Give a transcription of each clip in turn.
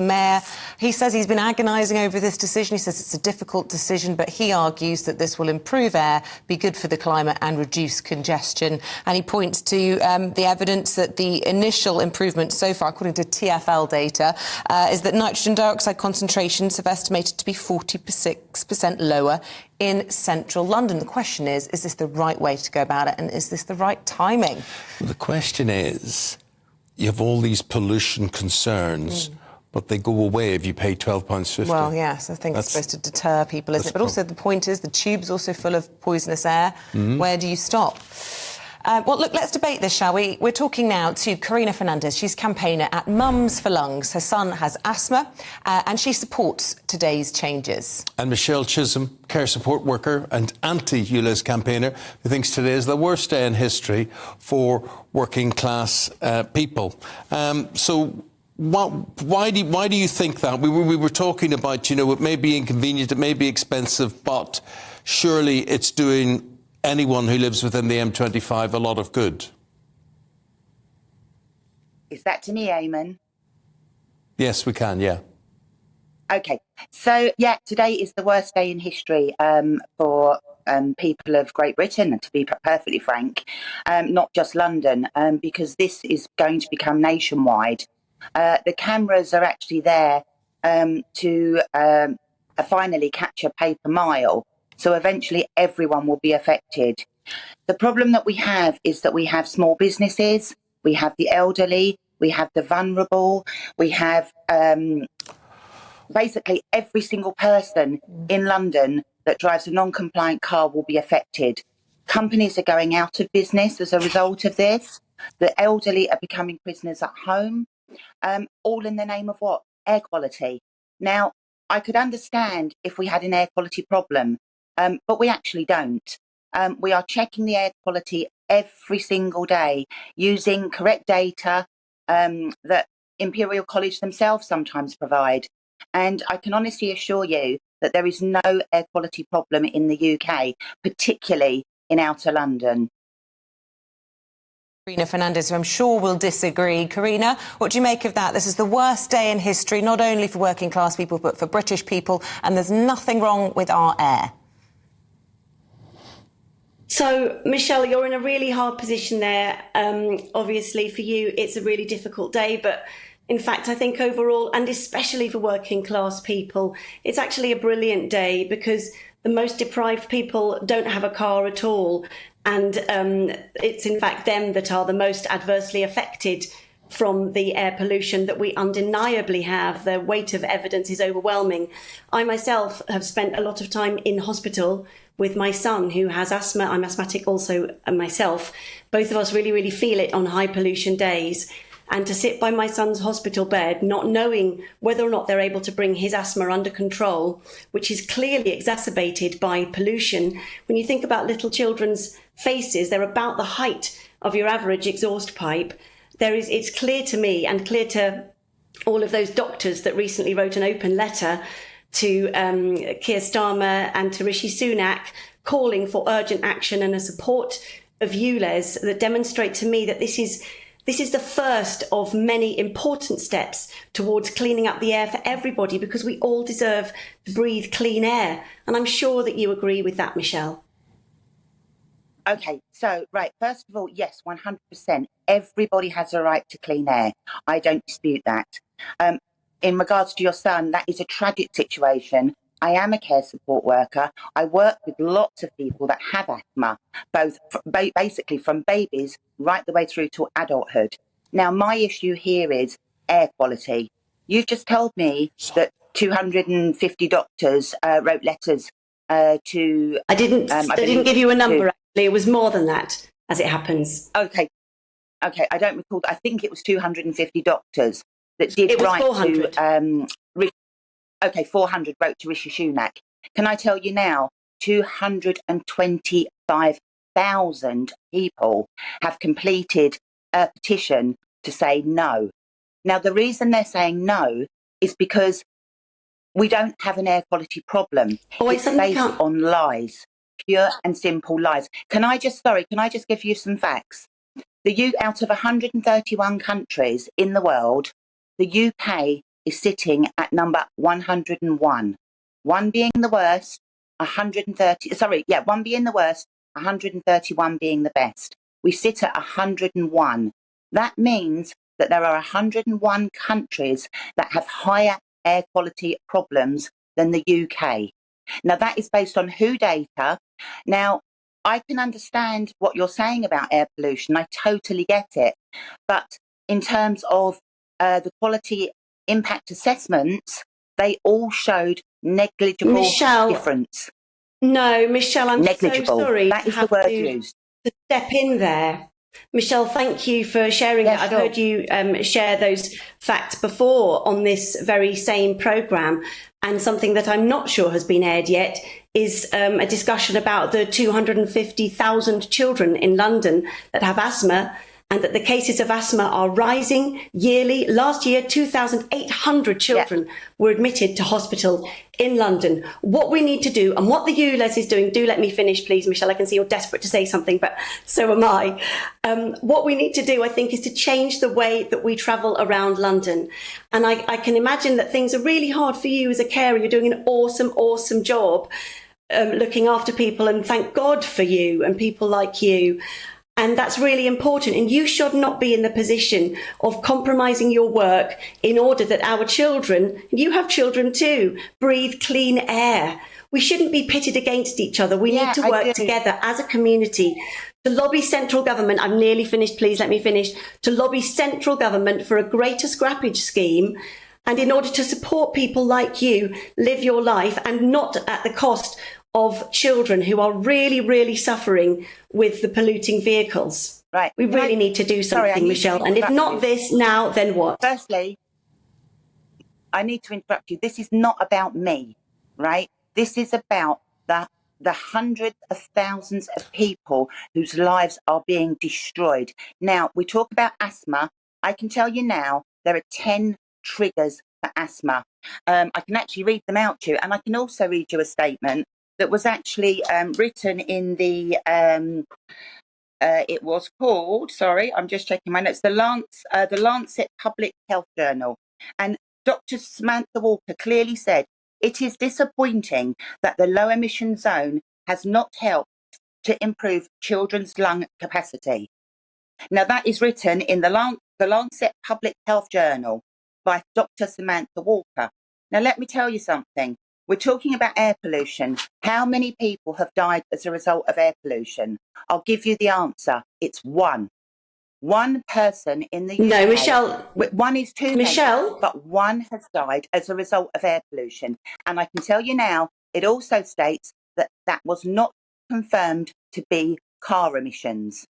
Mayor, he says he's been agonising over this decision. He says it's a difficult decision, but he argues that this will improve air, be good for the climate and reduce congestion. And he points to the evidence that the initial improvement so far, according to TfL data, is that nitrogen dioxide concentrations have estimated to be 46% lower in central London. The question is this the right way to go about it, and is this the right timing? Well, the question is, you have all these pollution concerns, but they go away if you pay £12.50. Well, yes, I think it's supposed to deter people, isn't it? But also the point is the tube's also full of poisonous air. Where do you stop? Well, look, let's debate this, shall we? We're talking now to Karina Fernandes. She's campaigner at Mums for Lungs. Her son has asthma, and she supports today's changes. And Michelle Chisholm, care support worker and anti-ULEZ campaigner, who thinks today is the worst day in history for working class people. Why do you think that? We were talking about, you know, it may be inconvenient, it may be expensive, but surely it's doing anyone who lives within the M25 a lot of good. Is that to me, Eamon? Yes, we can, yeah. OK, so, yeah, today is the worst day in history for people of Great Britain, and to be perfectly frank, not just London, because this is going to become nationwide. The cameras are actually there to finally catch a paper mile. So eventually everyone will be affected. The problem that we have is that we have small businesses, we have the elderly, we have the vulnerable, we have basically every single person in London that drives a non-compliant car will be affected. Companies are going out of business as a result of this. The elderly are becoming prisoners at home, all in the name of what? Air quality. Now, I could understand if we had an air quality problem, but we actually don't. We are checking the air quality every single day using correct data that Imperial College themselves sometimes provide. And I can honestly assure you that there is no air quality problem in the UK, particularly in outer London. Karina Fernandes, who I'm sure will disagree. Karina, what do you make of that? This is the worst day in history, not only for working class people, but for British people, and there's nothing wrong with our air. So, Michelle, you're in a really hard position there. Obviously, for you, it's a really difficult day. But in fact, I think overall, and especially for working class people, it's actually a brilliant day because the most deprived people don't have a car at all. And it's, in fact, them that are the most adversely affected from the air pollution that we undeniably have. The weight of evidence is overwhelming. I myself have spent a lot of time in hospital with my son who has asthma. I'm asthmatic also myself. Both of us really, really feel it on high pollution days. And to sit by my son's hospital bed, not knowing whether or not they're able to bring his asthma under control, which is clearly exacerbated by pollution. When you think about little children's faces, they're about the height of your average exhaust pipe. It's clear to me and clear to all of those doctors that recently wrote an open letter to Keir Starmer and to Rishi Sunak calling for urgent action and a support of ULEZ that demonstrate to me that this is the first of many important steps towards cleaning up the air for everybody, because we all deserve to breathe clean air. And I'm sure that you agree with that, Michelle. OK, so, right, first of all, yes, 100%. Everybody has a right to clean air. I don't dispute that. In regards to your son, that is a tragic situation. I am a care support worker. I work with lots of people that have asthma, both basically from babies right the way through to adulthood. Now, my issue here is air quality. You've just told me that 250 doctors wrote letters to... I didn't give you a number, actually. It was more than that, as it happens. OK, I don't recall. I think it was 250 doctors that did write 400. to... OK, 400 wrote to Rishi Sunak. Can I tell you now, 225,000 people have completed a petition to say no. Now, the reason they're saying no is because we don't have an air quality problem. It's based on lies, pure and simple lies. Can I just give you some facts? Out of 131 countries in the world, the UK is sitting at number 101. One being the worst, 1 being the worst, 131 being the best. We sit at 101. That means that there are 101 countries that have higher air quality problems than the UK. Now, that is based on WHO data. Now, I can understand what you're saying about air pollution. I totally get it. But in terms of the quality impact assessments, they all showed negligible difference. No, Michelle, I'm negligible. so sorry. That is the word used. To step in there. Michelle, thank you for sharing that. Sure. I've heard you share those facts before on this very same programme, and something that I'm not sure has been aired yet is a discussion about the 250,000 children in London that have asthma, and that the cases of asthma are rising yearly. Last year, 2,800 children were admitted to hospital in London. What we need to do, and what the ULEZ is doing, do let me finish, please, Michelle. I can see you're desperate to say something, but so am I. What we need to do, I think, is to change the way that we travel around London. And I can imagine that things are really hard for you as a carer. You're doing an awesome, awesome job looking after people, and thank God for you and people like you. And that's really important. And you should not be in the position of compromising your work in order that our children, you have children too, breathe clean air. We shouldn't be pitted against each other. We need to work together as a community to lobby central government. I'm nearly finished, please let me finish. To lobby central government for a greater scrappage scheme. And in order to support people like you live your life, and not at the cost of children who are really, really suffering with the polluting vehicles. Right. We really need to do something, Michelle. And if not this now, then what? Firstly, I need to interrupt you. This is not about me, right? This is about the hundreds of thousands of people whose lives are being destroyed. Now, we talk about asthma. I can tell you now, there are 10 triggers for asthma. I can actually read them out to you, and I can also read you a statement that was actually written in the, it was called, sorry, I'm just checking my notes, the Lancet Public Health Journal. And Dr. Samantha Walker clearly said, it is disappointing that the low emission zone has not helped to improve children's lung capacity. Now, that is written in the Lancet Public Health Journal by Dr. Samantha Walker. Now, let me tell you something. We're talking about air pollution. How many people have died as a result of air pollution? I'll give you the answer. It's one. One person in the UK. No, Michelle. One is too Michelle. many, but one has died as a result of air pollution. And I can tell you now, it also states that that was not confirmed to be car emissions.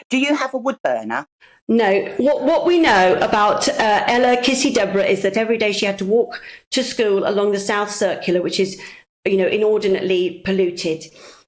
Do you have a wood burner? No. What we know about Ella Kissy Deborah is that every day she had to walk to school along the South Circular, which is, inordinately polluted.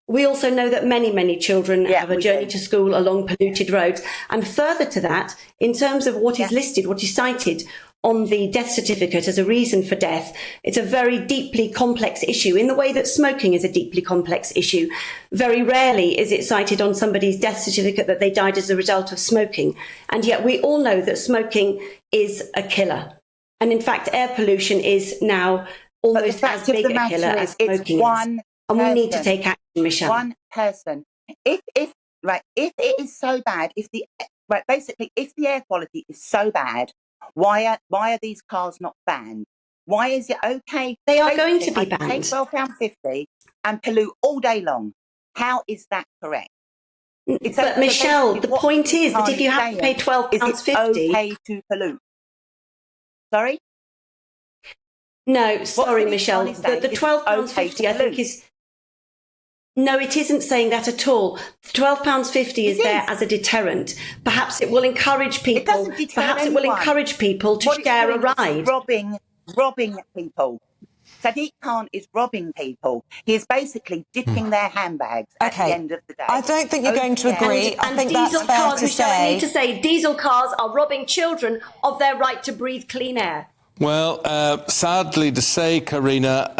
We also know that many children have a journey to school along polluted roads. And further to that, in terms of what is listed, what is cited on the death certificate as a reason for death, it's a very deeply complex issue in the way that smoking is a deeply complex issue. Very rarely is it cited on somebody's death certificate that they died as a result of smoking. And yet we all know that smoking is a killer. And in fact, air pollution is now almost as big a killer as smoking is. And we need to take action, Michelle. One person. If it is so bad, if the air quality is so bad, why are these cars not banned? Why is it okay? They are going to be banned. Pay £12.50 and pollute all day long. How is that correct? But Michelle, the point is that if you have to pay £12.50, okay to pollute. Sorry? No, sorry, Michelle. The £12.50, I think, is. No, it isn't saying that at all. £12.50 is there as a deterrent. Perhaps it will encourage people. It doesn't deter perhaps anyone. It will encourage people to share a ride. Robbing people. Sadiq Khan is robbing people. He is basically dipping their handbags at the end of the day. I don't think you're going to agree. I think that's fair cars, to Michelle, say. I need to say diesel cars are robbing children of their right to breathe clean air. Well, sadly to say, Karina,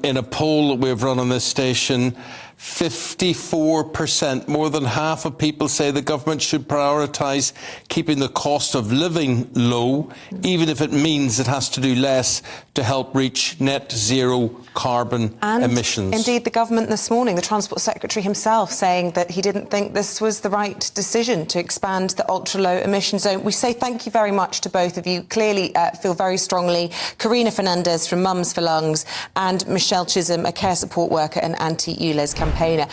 in a poll that we've run on this station, 54%. More than half of people say the government should prioritise keeping the cost of living low, even if it means it has to do less to help reach net zero carbon emissions. Indeed, the government this morning, the Transport Secretary himself saying that he didn't think this was the right decision to expand the ultra-low emission zone. We say thank you very much to both of you. Clearly feel very strongly. Karina Fernandes from Mums for Lungs and Michelle Chisholm, a care support worker and anti-ULEZ campaigner.